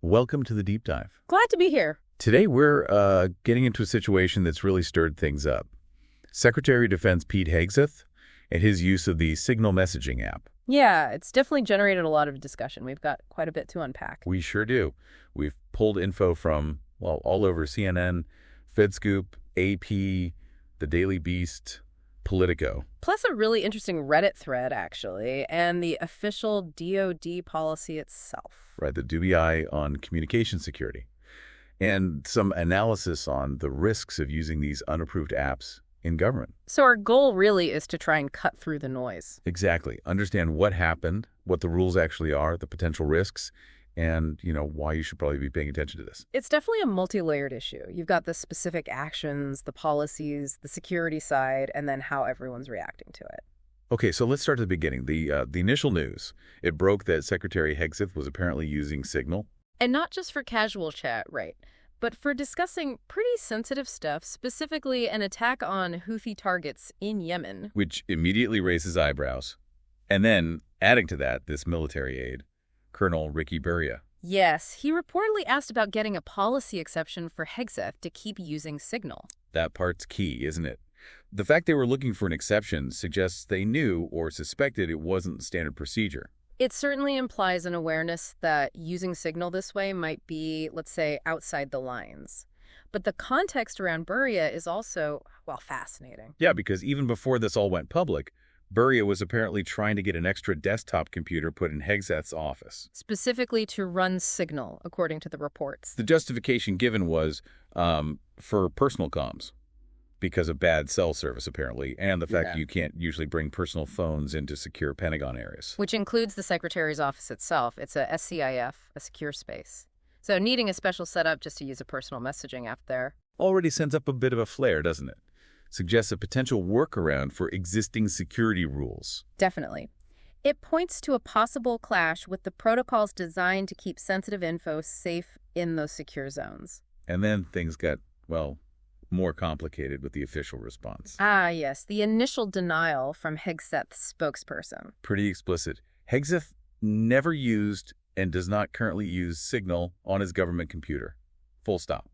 Welcome to the Deep Dive. Glad to be here. Today we're getting into a situation that's really stirred things up. Secretary of Defense Pete Hegseth and his use of the Signal messaging app. Yeah, it's definitely generated a lot of discussion. We've got quite a bit to unpack. We sure do. We've pulled info from, well, all over CNN, FedScoop, AP, The Daily Beast, Politico. Plus a really interesting Reddit thread, actually, and the official DoD policy itself. Right, the DBI on communication security. And some analysis on the risks of using these unapproved apps in government. So our goal really is to try and cut through the noise. Exactly. Understand what happened, what the rules actually are, the potential risks, and, why you should probably be paying attention to this. It's definitely a multi-layered issue. You've got the specific actions, the policies, the security side, and then how everyone's reacting to it. Okay, so let's start at the beginning. The initial news. It broke that Secretary Hegseth was apparently using Signal. And not just for casual chat, right, but for discussing pretty sensitive stuff, specifically an attack on Houthi targets in Yemen. Which immediately raises eyebrows. And then, adding to that, this military aide, Colonel Ricky Buria. Yes, he reportedly asked about getting a policy exception for Hegseth to keep using Signal. That part's key, isn't it? The fact they were looking for an exception suggests they knew or suspected it wasn't standard procedure. It certainly implies an awareness that using Signal this way might be, let's say, outside the lines. But the context around Buria is also, well, fascinating. Yeah, because even before this all went public, Buria was apparently trying to get an extra desktop computer put in Hegseth's office. Specifically to run Signal, according to the reports. The justification given was for personal comms, because of bad cell service, apparently, and the fact you can't usually bring personal phones into secure Pentagon areas. Which includes the Secretary's office itself. It's a SCIF, a secure space. So needing a special setup just to use a personal messaging app there. Already sends up a bit of a flare, doesn't it? Suggests a potential workaround for existing security rules. Definitely. It points to a possible clash with the protocols designed to keep sensitive info safe in those secure zones. And then things got, well, more complicated with the official response. Ah, yes, the initial denial from Hegseth's spokesperson. Pretty explicit. Hegseth never used and does not currently use Signal on his government computer. Full stop.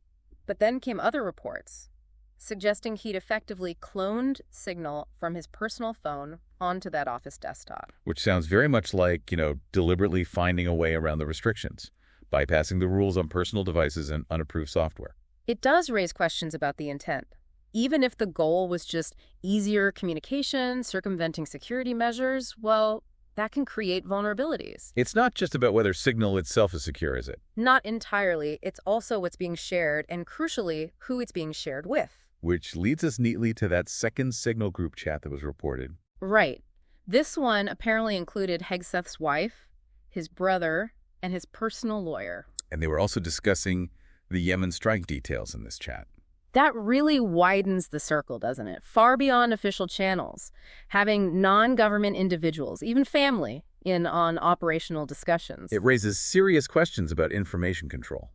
But then came other reports suggesting he'd effectively cloned Signal from his personal phone onto that office desktop. Which sounds very much like, deliberately finding a way around the restrictions, bypassing the rules on personal devices and unapproved software. It does raise questions about the intent. Even if the goal was just easier communication, circumventing security measures, well, that can create vulnerabilities. It's not just about whether Signal itself is secure, is it? Not entirely. It's also what's being shared and, crucially, who it's being shared with. Which leads us neatly to that second Signal group chat that was reported. Right. This one apparently included Hegseth's wife, his brother, and his personal lawyer. And they were also discussing the Yemen strike details in this chat. That really widens the circle, doesn't it? Far beyond official channels. Having non-government individuals, even family, in on operational discussions. It raises serious questions about information control.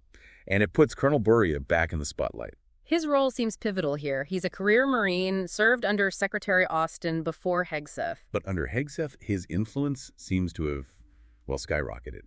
And it puts Colonel Buria back in the spotlight. His role seems pivotal here. He's a career Marine, served under Secretary Austin before Hegseth. But under Hegseth, his influence seems to have, skyrocketed.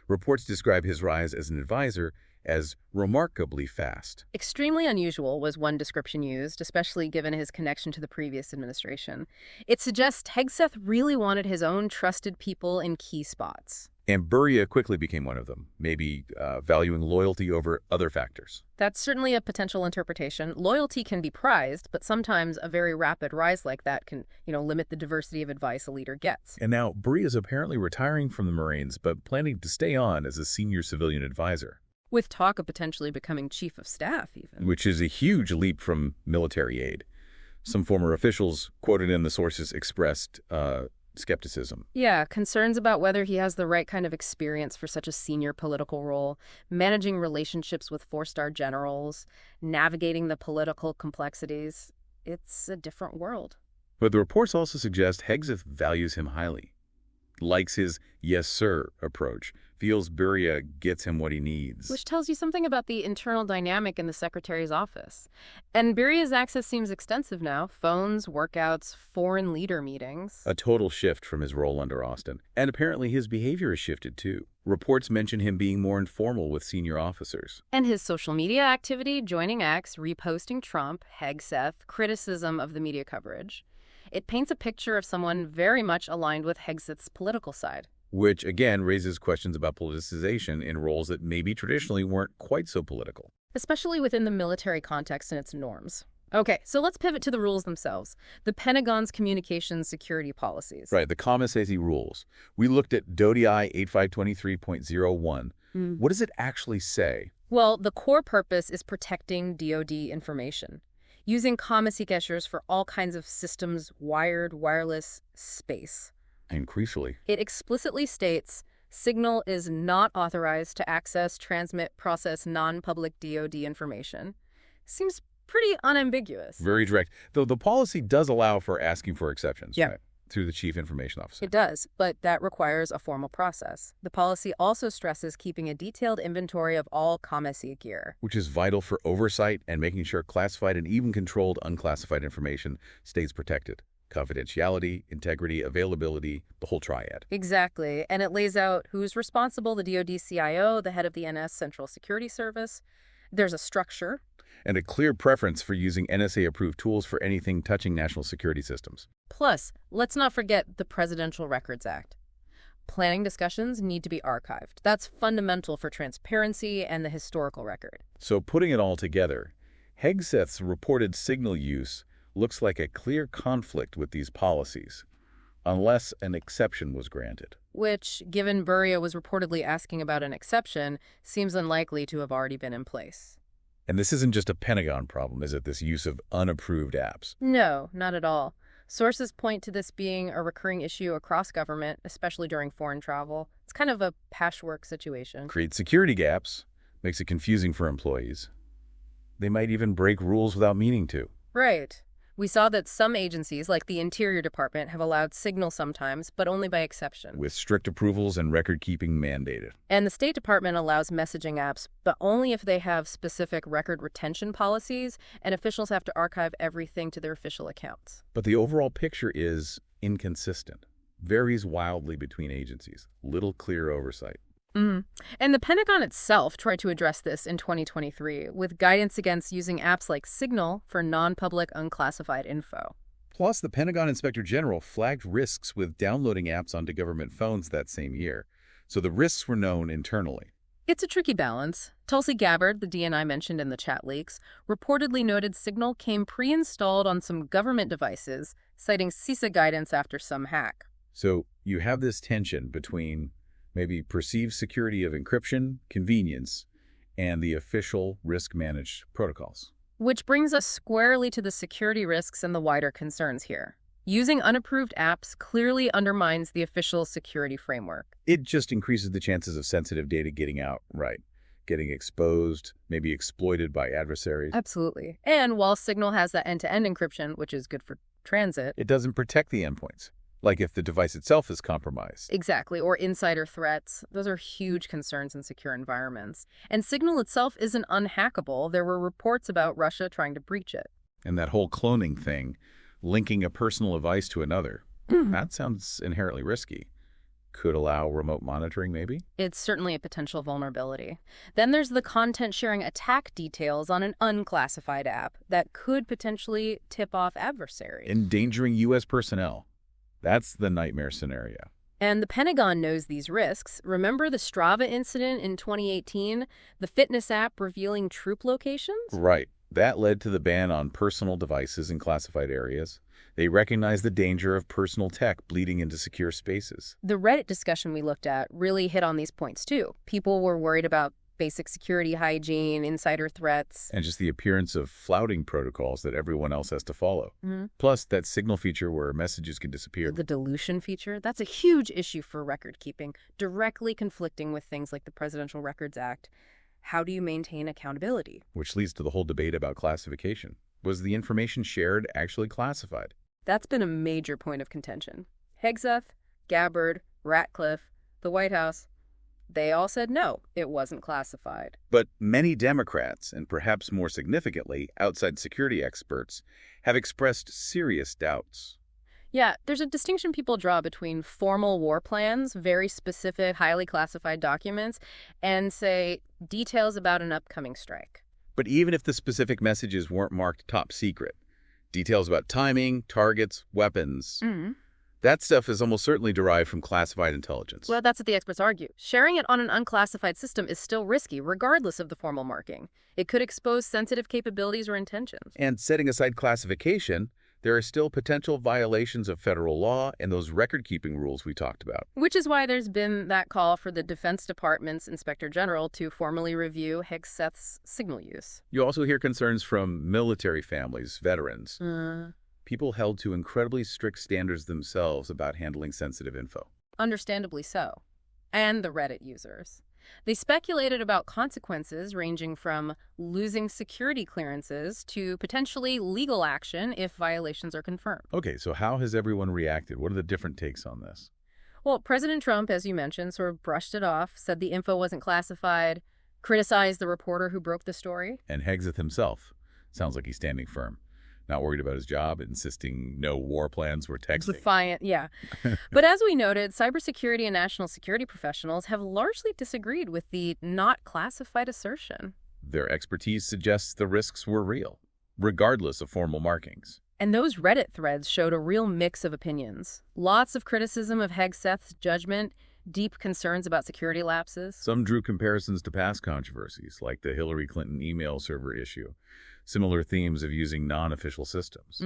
Reports describe his rise as an advisor as remarkably fast. Extremely unusual was one description used, especially given his connection to the previous administration. It suggests Hegseth really wanted his own trusted people in key spots. And Buria quickly became one of them, maybe valuing loyalty over other factors. That's certainly a potential interpretation. Loyalty can be prized, but sometimes a very rapid rise like that can, limit the diversity of advice a leader gets. And now Buria is apparently retiring from the Marines, but planning to stay on as a senior civilian advisor. With talk of potentially becoming chief of staff, even. Which is a huge leap from military aid. Some former officials quoted in the sources expressed skepticism. Yeah, concerns about whether he has the right kind of experience for such a senior political role, managing relationships with four-star generals, navigating the political complexities. It's a different world. But the reports also suggest Hegseth values him highly, likes his yes, sir approach, feels Beria gets him what he needs. Which tells you something about the internal dynamic in the secretary's office. And Beria's access seems extensive now. Phones, workouts, foreign leader meetings. A total shift from his role under Austin. And apparently his behavior has shifted too. Reports mention him being more informal with senior officers. And his social media activity, joining X, reposting Trump, Hegseth, criticism of the media coverage. It paints a picture of someone very much aligned with Hegseth's political side. Which, again, raises questions about politicization in roles that maybe traditionally weren't quite so political. Especially within the military context and its norms. Okay, so let's pivot to the rules themselves. The Pentagon's communications security policies. Right, the COMISAC rules. We looked at DODI 8523.01. What does it actually say? Well, the core purpose is protecting DoD information, using COMISAC for all kinds of systems, wired, wireless, space. And crucially, it explicitly states Signal is not authorized to access, transmit, process non-public DoD information. Seems pretty unambiguous. Very direct. Though the policy does allow for asking for exceptions, yeah. Right? Through the Chief Information Officer. It does, but that requires a formal process. The policy also stresses keeping a detailed inventory of all COMISAC gear. Which is vital for oversight and making sure classified and even controlled unclassified information stays protected. Confidentiality, integrity, availability, the whole triad. Exactly. And it lays out who's responsible, the DoD CIO, the head of the NS Central Security Service. There's a structure. And a clear preference for using NSA-approved tools for anything touching national security systems. Plus, let's not forget the Presidential Records Act. Planning discussions need to be archived. That's fundamental for transparency and the historical record. So putting it all together, Hegseth's reported signal use looks like a clear conflict with these policies, unless an exception was granted. Which, given Beria was reportedly asking about an exception, seems unlikely to have already been in place. And this isn't just a Pentagon problem, is it, this use of unapproved apps? No, not at all. Sources point to this being a recurring issue across government, especially during foreign travel. It's kind of a patchwork situation. Creates security gaps, makes it confusing for employees. They might even break rules without meaning to. Right. We saw that some agencies, like the Interior Department, have allowed Signal sometimes, but only by exception. With strict approvals and record-keeping mandated. And the State Department allows messaging apps, but only if they have specific record retention policies, and officials have to archive everything to their official accounts. But the overall picture is inconsistent. Varies wildly between agencies. Little clear oversight. And the Pentagon itself tried to address this in 2023 with guidance against using apps like Signal for non-public unclassified info. Plus, the Pentagon Inspector General flagged risks with downloading apps onto government phones that same year. So the risks were known internally. It's a tricky balance. Tulsi Gabbard, the DNI mentioned in the chat leaks, reportedly noted Signal came pre-installed on some government devices, citing CISA guidance after some hack. So you have this tension between maybe perceived security of encryption, convenience, and the official risk-managed protocols. Which brings us squarely to the security risks and the wider concerns here. Using unapproved apps clearly undermines the official security framework. It just increases the chances of sensitive data getting out, right? Getting exposed, maybe exploited by adversaries. Absolutely. And while Signal has that end-to-end encryption, which is good for transit, it doesn't protect the endpoints. Like if the device itself is compromised. Exactly, or insider threats. Those are huge concerns in secure environments. And Signal itself isn't unhackable. There were reports about Russia trying to breach it. And that whole cloning thing, linking a personal device to another, that sounds inherently risky. Could allow remote monitoring, maybe? It's certainly a potential vulnerability. Then there's the content-sharing attack details on an unclassified app that could potentially tip off adversaries. Endangering U.S. personnel. That's the nightmare scenario. And the Pentagon knows these risks. Remember the Strava incident in 2018? The fitness app revealing troop locations? Right. That led to the ban on personal devices in classified areas. They recognize the danger of personal tech bleeding into secure spaces. The Reddit discussion we looked at really hit on these points, too. People were worried about basic security hygiene, insider threats. And just the appearance of flouting protocols that everyone else has to follow. Plus, that Signal feature where messages can disappear. The dilution feature, that's a huge issue for record keeping, directly conflicting with things like the Presidential Records Act. How do you maintain accountability? Which leads to the whole debate about classification. Was the information shared actually classified? That's been a major point of contention. Hegseth, Gabbard, Ratcliffe, the White House, They all said no, it wasn't classified. But many Democrats, and perhaps more significantly, outside security experts, have expressed serious doubts. Yeah, there's a distinction people draw between formal war plans, very specific, highly classified documents, and, say, details about an upcoming strike. But even if the specific messages weren't marked top secret, details about timing, targets, weapons, that stuff is almost certainly derived from classified intelligence. Well, that's what the experts argue. Sharing it on an unclassified system is still risky, regardless of the formal marking. It could expose sensitive capabilities or intentions. And setting aside classification, there are still potential violations of federal law and those record-keeping rules we talked about. Which is why there's been that call for the Defense Department's Inspector General to formally review Hegseth's signal use. You also hear concerns from military families, veterans, people held to incredibly strict standards themselves about handling sensitive info. Understandably so. And the Reddit users. They speculated about consequences ranging from losing security clearances to potentially legal action if violations are confirmed. Okay, so how has everyone reacted? What are the different takes on this? Well, President Trump, as you mentioned, sort of brushed it off, said the info wasn't classified, criticized the reporter who broke the story. And Hegseth himself sounds like he's standing firm. Not worried about his job, insisting no war plans were texting. Defiant, yeah. But as we noted, cybersecurity and national security professionals have largely disagreed with the not classified assertion. Their expertise suggests the risks were real, regardless of formal markings. And those Reddit threads showed a real mix of opinions. Lots of criticism of Hegseth's judgment, deep concerns about security lapses. Some drew comparisons to past controversies, like the Hillary Clinton email server issue. Similar themes of using non-official systems.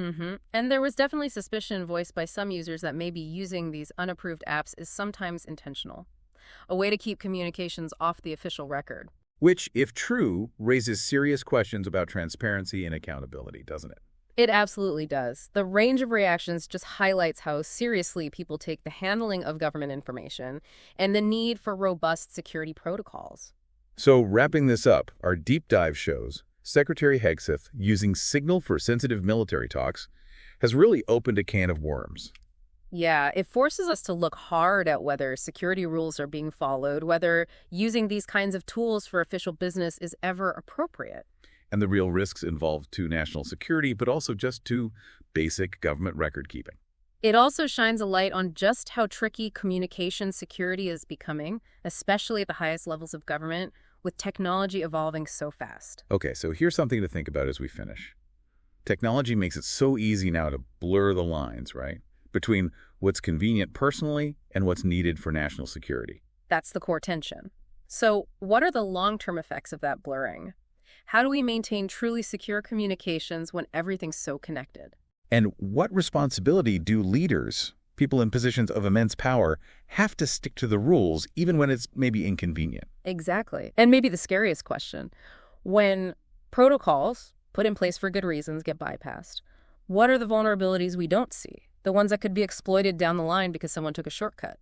And there was definitely suspicion voiced by some users that maybe using these unapproved apps is sometimes intentional, a way to keep communications off the official record. Which, if true, raises serious questions about transparency and accountability, doesn't it? It absolutely does. The range of reactions just highlights how seriously people take the handling of government information and the need for robust security protocols. So, wrapping this up, our deep dive shows Secretary Hegseth, using Signal for sensitive military talks, has really opened a can of worms. Yeah, it forces us to look hard at whether security rules are being followed, whether using these kinds of tools for official business is ever appropriate. And the real risks involved to national security, but also just to basic government record keeping. It also shines a light on just how tricky communication security is becoming, especially at the highest levels of government, with technology evolving so fast. Okay, so here's something to think about as we finish. Technology makes it so easy now to blur the lines, right? Between what's convenient personally and what's needed for national security. That's the core tension. So what are the long-term effects of that blurring? How do we maintain truly secure communications when everything's so connected? And what responsibility do leaders, people in positions of immense power, have to stick to the rules even when it's maybe inconvenient? Exactly. And maybe the scariest question, when protocols put in place for good reasons get bypassed, what are the vulnerabilities we don't see? The ones that could be exploited down the line because someone took a shortcut?